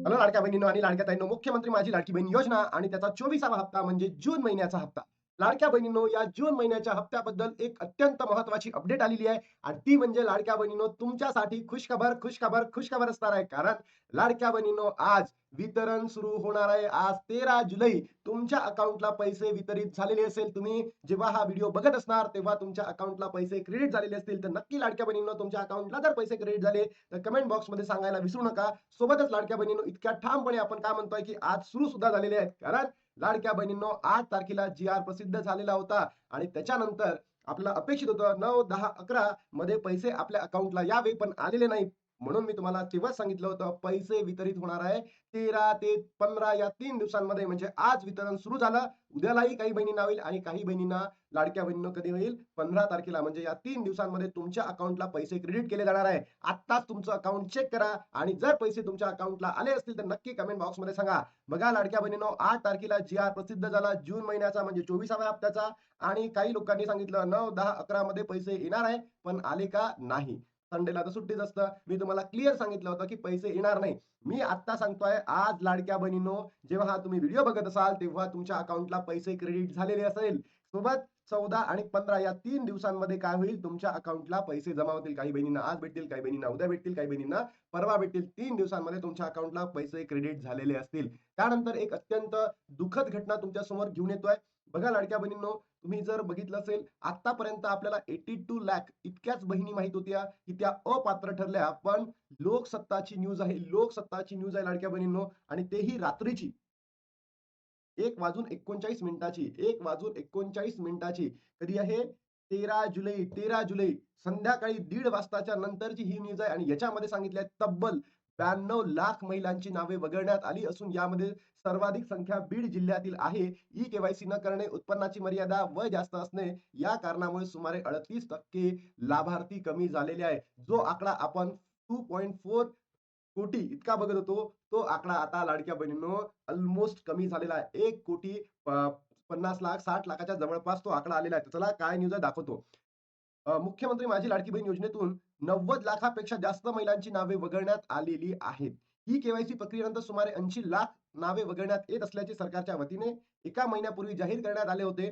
Hello लाडक्या बहिणींनो आणि लाडक्या ताईंनो, मुख्यमंत्री माझी लाडकी बहीण योजना आणि त्याचा 24वा हप्ता म्हणजे जून महिन्याचा हप्ता. लाडक्या बहिणींनो, या जून महिन्याच्या हप्त्याबद्दल एक अत्यंत महत्त्वाची अपडेट आलेली आहे आणि ती म्हणजे लाडक्या बहिणींनो, तुमच्यासाठी खुशखबर, खुशखबर, खुशखबर असणार आहे. कारण लाडक्या बहिणींनो, आज वितरण सुरू होणार आहे. आज 13 जुलै तुमच्या अकाउंटला पैसे वितरित झालेले असेल. तुम्ही जेव्हा हा व्हिडिओ बघत असणार, तेव्हा तुमच्या अकाउंटला पैसे क्रेडिट झालेले असतील. तर नक्की लाडक्या बहिणींनो, तुमच्या अकाउंटला जर पैसे क्रेडिट झाले, तर कमेंट बॉक्समध्ये सांगायला विसरू नका. सोबतच लाडक्या बहिणींनो, इतक्या ठामपणे आपण काय म्हणतोय की आज सुरू सुद्धा झालेले आहेत. कारण लाडक्या बहिणींनो, 8 तारखेला जी-आर प्रसिद्ध झालेला होता आणि त्याच्यानंतर आपल्याला अपेक्षित होतं 9, 10, 11 मध्ये पैसे आपल्या अकाउंटला यावे, पण आलेले नाही. म्हणून मी तुम्हाला तेव्हाच सांगितलं होतं, पैसे वितरित होणार आहे 13 ते 15 या 3 दिवसांमध्ये. म्हणजे आज वितरण सुरू झालं. उद्यालाही काही बहिणींना होईल आणि काही बहिणींना, लाडक्या बहिणींनो, कधी होईल 15 तारखेला. म्हणजे या 3 दिवसांमध्ये तुमच्या अकाउंटला पैसे क्रेडिट केले जाणार आहे. आत्ताच तुमचं अकाउंट चेक करा आणि जर पैसे तुमच्या अकाउंटला आले असतील तर नक्की कमेंट बॉक्समध्ये सांगा. बघा लाडक्या बहिणींनो, 8 तारखेला जी-आर प्रसिद्ध झाला जून महिन्याचा म्हणजे 24व्या हप्त्याचा आणि काही लोकांनी सांगितलं 9, 10, 11 मध्ये पैसे येणार आहे, पण आले का नाही. संडेला तर सुट्टीच असतं. मी तुम्हाला क्लिअर सांगितलं होतं की पैसे येणार नाही. मी आत्ता सांगतोय, आज लाडक्या बहिणींनो, जेव्हा हा तुम्ही व्हिडिओ बघत असाल तेव्हा तुमच्या अकाउंटला पैसे क्रेडिट झालेले असेल. सोबत 14 आणि 15 या 3 दिवसांमध्ये काय होईल, तुमच्या अकाउंटला पैसे जमा होतील. काही बहिणींना आज भेटतील, काही बहिणींना उद्या भेटतील, काही बहिणींना परवा भेटतील. 3 दिवसांमध्ये तुमच्या अकाउंटला पैसे क्रेडिट झालेले असतील. त्यानंतर एक अत्यंत दुःखद घटना तुमच्या समोर घेऊन येतोय. बघा लाडक्या बहिणींनो, तुम्ही जर बघितलं असेल, आतापर्यंत आपल्याला 82 लाख इतक्याच बहिणी माहित होत्या की त्या अपात्र ठरल्या. पण लोकसत्ताची न्यूज आहे, लोकसत्ताची न्यूज आहे लाडक्या बहिणींनो, आणि तेही रात्रीची 1:39 1:39 कधी आहे? 13 जुलै, 13 जुलै संध्याकाळी 1:30 वाजताच्या नंतरची ही न्यूज आहे आणि याच्यामध्ये सांगितले तब्बल 92 लाख महिलांची नावे वगळण्यात आली असून यामध्ये सर्वाधिक संख्या बीड जिल्ह्यातील आहे. ई-केवायसी न करणे, उत्पन्नाची मर्यादा, वय जास्त असणे या कारणामुळे सुमारे 38% लाभार्थी कमी झालेले आहे. जो आकडा आपण 2.4 कोटी इतका बघत होतो, तो आकडा आता लाडक्या बहिणींनो ऑलमोस्ट कमी झालेला आहे. 1 कोटी 50 लाख, 60 लाखाच्या जवळपास तो आकडा आलेला आहे. तर चला काय न्यूज आहे दाखवतो. मुख्यमंत्री माझी लाडकी बहीण योजनेतून 90 लाखापेक्षा जास्त महिलांची नावे वगळण्यात आलेली आहेत. ही केवायसी प्रक्रियेनंतर सुमारे 80 लाख नावे वगळण्यात येत असल्याचे सरकारच्या वतीने एका महिन्यापूर्वी जाहीर करण्यात आले होते.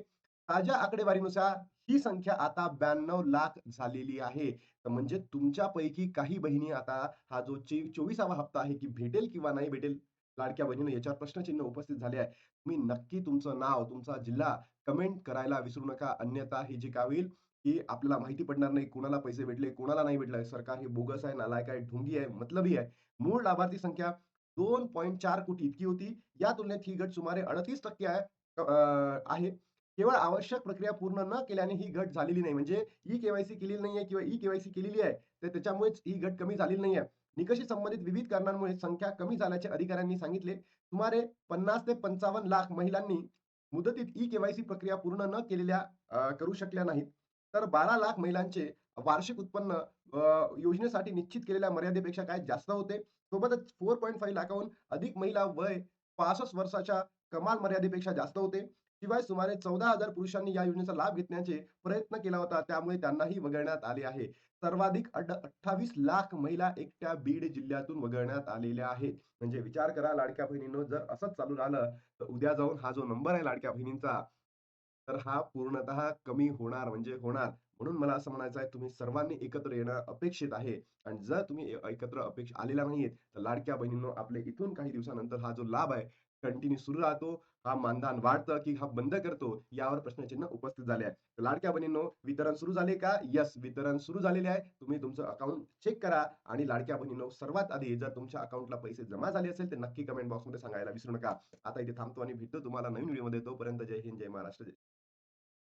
ताज्या आकडेवारीनुसार ही संख्या आता 92 लाख झालेली आहे. तर म्हणजे तुमच्यापैकी काही बहिणी आता हा जो 24वा हप्ता आहे की भेटेल किंवा नाही भेटेल, लाडक्या बहिणींनो, याच्यावर प्रश्नचिन्ह उपस्थित झाले आहे. तुम्ही नक्की तुमचं नाव, तुमचा जिल्हा कमेंट करायला विसरू नका. अन्यथा ही जी काय होईल, की आपल्याला माहिती पडणार नाही कोणाला पैसे भेटले, कोणाला नाही भेटले. सरकार हे बोगस आहे, नालायक आहे, ढोंगी आहे, मतलबी आहे. मूळ लाभार्थी संख्या 2.4 कोटी इतकी होती. या तुलनेत ही घट सुमारे 38% आहे. आहे. केवळ आवश्यक प्रक्रिया पूर्ण न केल्याने ही घट झालेली नाही. म्हणजे ई-केवायसी केलेली नाहीये किंवा ई-केवायसी केलेली आहे, तर त्याच्यामुळेच ही घट कमी झालेली नाहीये. निकषी संबंधित विविध कारणांमुळे संख्या कमी झाल्याचे अधिकाऱ्यांनी सांगितले. सुमारे 50 ते 55 लाख महिलांनी मुदतीत ई-केवायसी प्रक्रिया पूर्ण न केलेल्या करू शकल्या नाहीत. तर 12 लाख महिलांचे वार्षिक उत्पन्न योजनेसाठी निश्चित केलेल्या मर्यादेपेक्षा काय जास्त होते. सोबतच 4.5 लाखाहून अधिक महिला वय 65 वर्षाच्या कमाल मर्यादेपेक्षा जास्त होते. शिवाय सुमारे 14,000 पुरुषांनी या योजनेचा लाभ घेण्याचे प्रयत्न केला होता. त्यामुळे त्यांनाही वगळण्यात आले आहे. सर्वाधिक 28 लाख महिला एकट्या बीड जिल्ह्यातून वगळण्यात आलेल्या आहेत. म्हणजे विचार करा लाडक्या बहिणींनो, जर असंच चालू राहिलं तर उद्या जाऊन हा जो नंबर आहे लाडक्या बहिणींचा, तर हा पूर्णतः कमी होणार म्हणजे होणार. म्हणून मला असं म्हणायचं आहे, तुम्ही सर्वांनी एकत्र येणं अपेक्षित आहे आणि जर तुम्ही एकत्र आलेला नाहीये, तर लाडक्या बहिणींनो, आपले इथून काही दिवसानंतर हा जो लाभ आहे कंटिन्यू सुरू राहतो. हा मानधन वाढतं की हा बंद करतो, यावर प्रश्नचिन्ह उपस्थित झाले आहे. तर लाडक्या बहिणींनो, वितरण सुरू झाले का? येस, वितरण सुरू झालेले आहे. तुम्ही तुमचं अकाउंट चेक करा आणि लाडक्या बहिणींनो, सर्वात आधी जर तुमच्या अकाउंटला पैसे जमा झाले असेल, तर नक्की कमेंट बॉक्समध्ये सांगायला विसरू नका. आता इथे थांबतो आणि भेटतो तुम्हाला नवीन व्हिडिओमध्ये. तोपर्यंत जय हिंद, जय महाराष्ट्र.